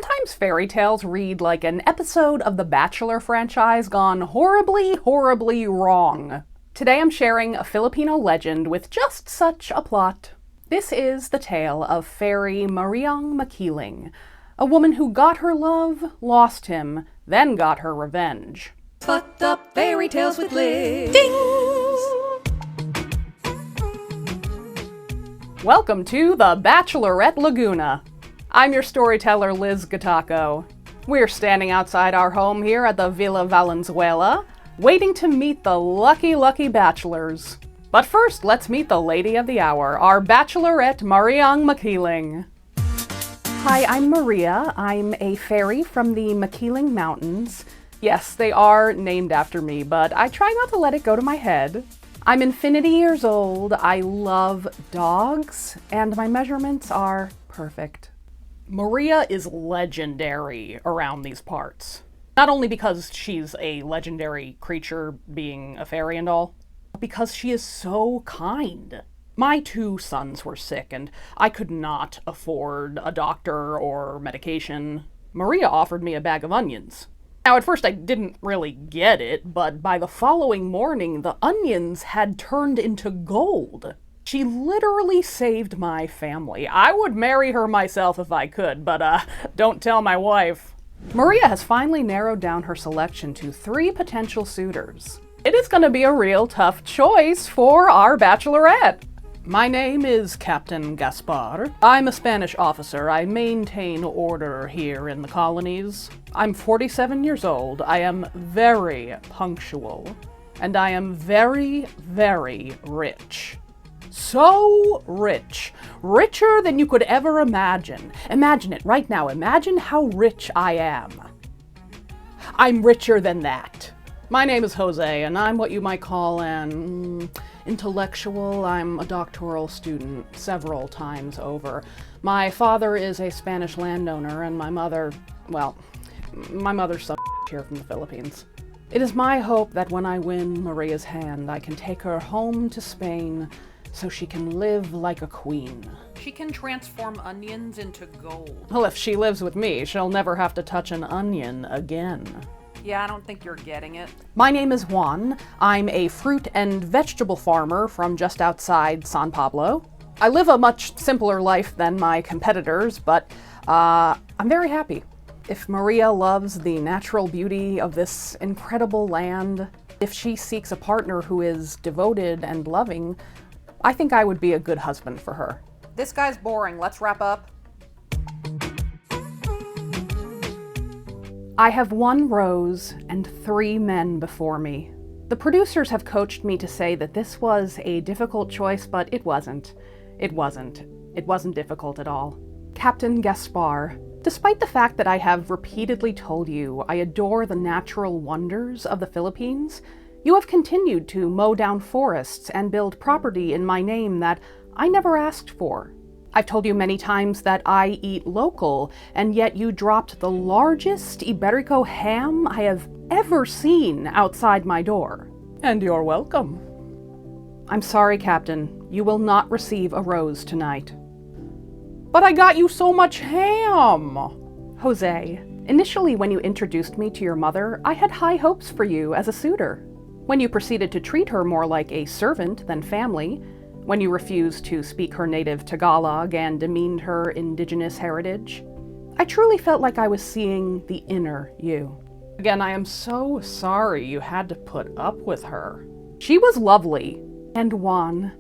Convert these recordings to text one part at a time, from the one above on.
Sometimes fairy tales read like an episode of the Bachelor franchise gone horribly, horribly wrong. Today I'm sharing a Filipino legend with just such a plot. This is the tale of Fairy Maria Makiling, a woman who got her love, lost him, then got her revenge. Fucked up fairy tales with Liz. Dings! Welcome to the Bachelorette Laguna. I'm your storyteller, Liz Gotauco. We're standing outside our home here at the Villa Valenzuela, waiting to meet the lucky bachelors. But first, let's meet the lady of the hour, our Bachelorette Maria Makiling. Hi, I'm Maria. I'm a fairy from the Makiling Mountains. Yes, they are named after me, but I try not to let it go to my head. I'm infinity years old, I love dogs, and my measurements are perfect. Maria is legendary around these parts. Not only because she's a legendary creature, being a fairy and all, but because she is so kind. My 2 sons were sick, and I could not afford a doctor or medication. Maria offered me a bag of onions. Now, at first I didn't really get it, but by the following morning, the onions had turned into gold. She literally saved my family. I would marry her myself if I could, but don't tell my wife. Maria has finally narrowed down her selection to 3 potential suitors. It is going to be a real tough choice for our Bachelorette. My name is Captain Gaspar. I'm a Spanish officer. I maintain order here in the colonies. I'm 47 years old. I am very punctual. And I am very, very rich. So rich. Richer than you could ever imagine. Imagine it right now. Imagine how rich I am. I'm richer than that. My name is Jose, and I'm what you might call an intellectual. I'm a doctoral student several times over. My father is a Spanish landowner, and my mother's some here from the Philippines. It is my hope that when I win Maria's hand, I can take her home to Spain so she can live like a queen. She can transform onions into gold. Well, if she lives with me, she'll never have to touch an onion again. Yeah, I don't think you're getting it. My name is Juan. I'm a fruit and vegetable farmer from just outside San Pablo. I live a much simpler life than my competitors, but I'm very happy. If Maria loves the natural beauty of this incredible land, if she seeks a partner who is devoted and loving, I think I would be a good husband for her. This guy's boring. Let's wrap up. I have 1 rose and 3 men before me. The producers have coached me to say that this was a difficult choice, but it wasn't. It wasn't. It wasn't difficult at all. Captain Gaspar, despite the fact that I have repeatedly told you I adore the natural wonders of the Philippines, you have continued to mow down forests and build property in my name that I never asked for. I've told you many times that I eat local, and yet you dropped the largest Iberico ham I have ever seen outside my door. And you're welcome. I'm sorry, Captain. You will not receive a rose tonight. But I got you so much ham! Jose, initially when you introduced me to your mother, I had high hopes for you as a suitor. When you proceeded to treat her more like a servant than family, when you refused to speak her native Tagalog and demeaned her indigenous heritage, I truly felt like I was seeing the inner you. Again, I am so sorry you had to put up with her. She was lovely. And Juan,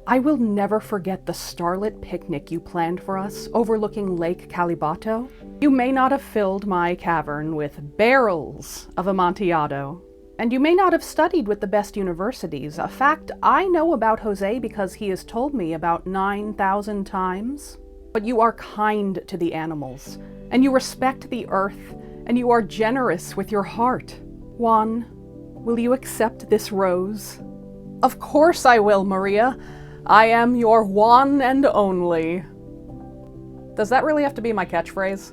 I will never forget the starlit picnic you planned for us overlooking Lake Calibato. You may not have filled my cavern with barrels of Amontillado, and you may not have studied with the best universities, a fact I know about Jose because he has told me about 9,000 times. But you are kind to the animals, and you respect the earth, and you are generous with your heart. Juan, will you accept this rose? Of course I will, Maria. I am your one and only. Does that really have to be my catchphrase?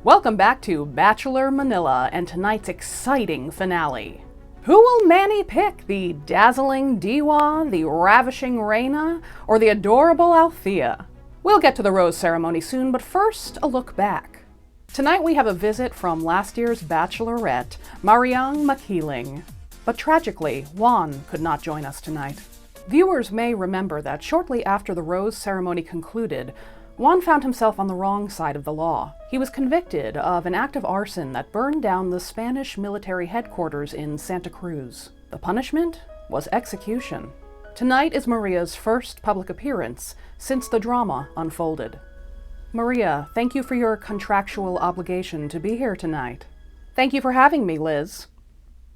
Welcome back to Bachelor Manila and tonight's exciting finale. Who will Manny pick, the dazzling Diwa, the ravishing Reina, or the adorable Althea? We'll get to the rose ceremony soon, but first, a look back. Tonight we have a visit from last year's Bachelorette, Maria Makiling. But tragically, Juan could not join us tonight. Viewers may remember that shortly after the rose ceremony concluded, Juan found himself on the wrong side of the law. He was convicted of an act of arson that burned down the Spanish military headquarters in Santa Cruz. The punishment was execution. Tonight is Maria's first public appearance since the drama unfolded. Maria, thank you for your contractual obligation to be here tonight. Thank you for having me, Liz.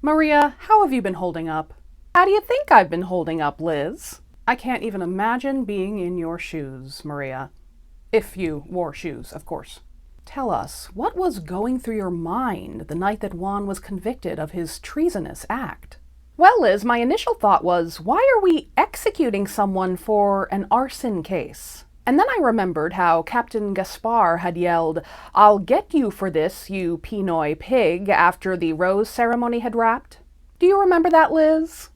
Maria, how have you been holding up? How do you think I've been holding up, Liz? I can't even imagine being in your shoes, Maria. If you wore shoes, of course. Tell us, what was going through your mind the night that Juan was convicted of his treasonous act? Well, Liz, my initial thought was, why are we executing someone for an arson case? And then I remembered how Captain Gaspar had yelled, "I'll get you for this, you Pinoy pig," after the rose ceremony had wrapped. Do you remember that, Liz?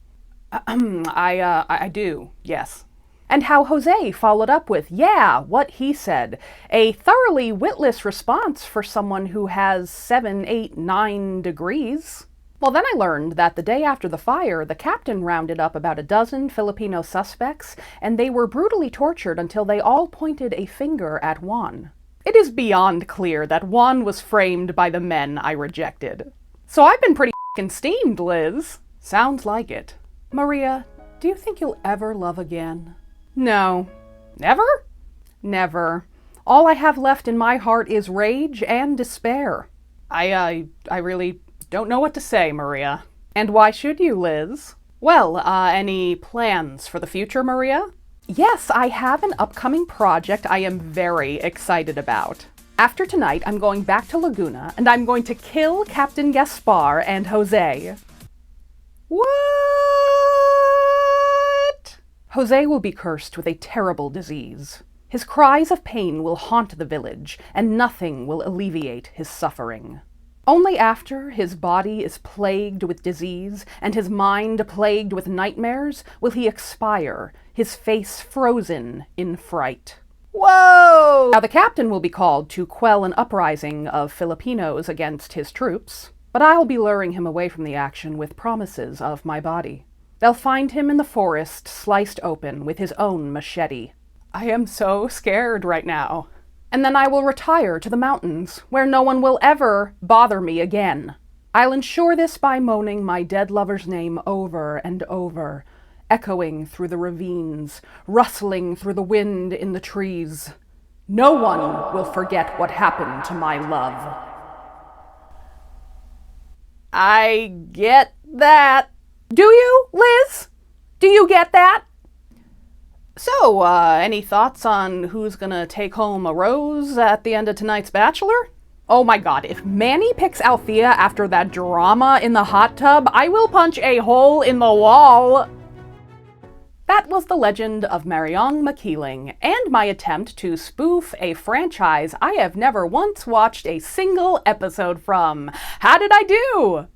I do, yes. And how Jose followed up with, "Yeah, what he said." A thoroughly witless response for someone who has 7, 8, 9 degrees. Well, then I learned that the day after the fire, the captain rounded up about a dozen Filipino suspects, and they were brutally tortured until they all pointed a finger at Juan. It is beyond clear that Juan was framed by the men I rejected. So I've been pretty f***ing steamed, Liz. Sounds like it. Maria, do you think you'll ever love again? No. Never? Never. All I have left in my heart is rage and despair. I really don't know what to say, Maria. And why should you, Liz? Well, any plans for the future, Maria? Yes, I have an upcoming project I am very excited about. After tonight, I'm going back to Laguna, and I'm going to kill Captain Gaspar and Jose. What? Jose will be cursed with a terrible disease. His cries of pain will haunt the village, and nothing will alleviate his suffering. Only after his body is plagued with disease, and his mind plagued with nightmares, will he expire, his face frozen in fright. Whoa! Now the captain will be called to quell an uprising of Filipinos against his troops, but I'll be luring him away from the action with promises of my body. They'll find him in the forest, sliced open with his own machete. I am so scared right now. And then I will retire to the mountains, where no one will ever bother me again. I'll ensure this by moaning my dead lover's name over and over, echoing through the ravines, rustling through the wind in the trees. No one will forget what happened to my love. I get that. Do you, Liz? Do you get that? So, any thoughts on who's gonna take home a rose at the end of tonight's Bachelor? Oh my god, if Manny picks Althea after that drama in the hot tub, I will punch a hole in the wall! That was the legend of Maria Makiling, and my attempt to spoof a franchise I have never once watched a single episode from. How did I do?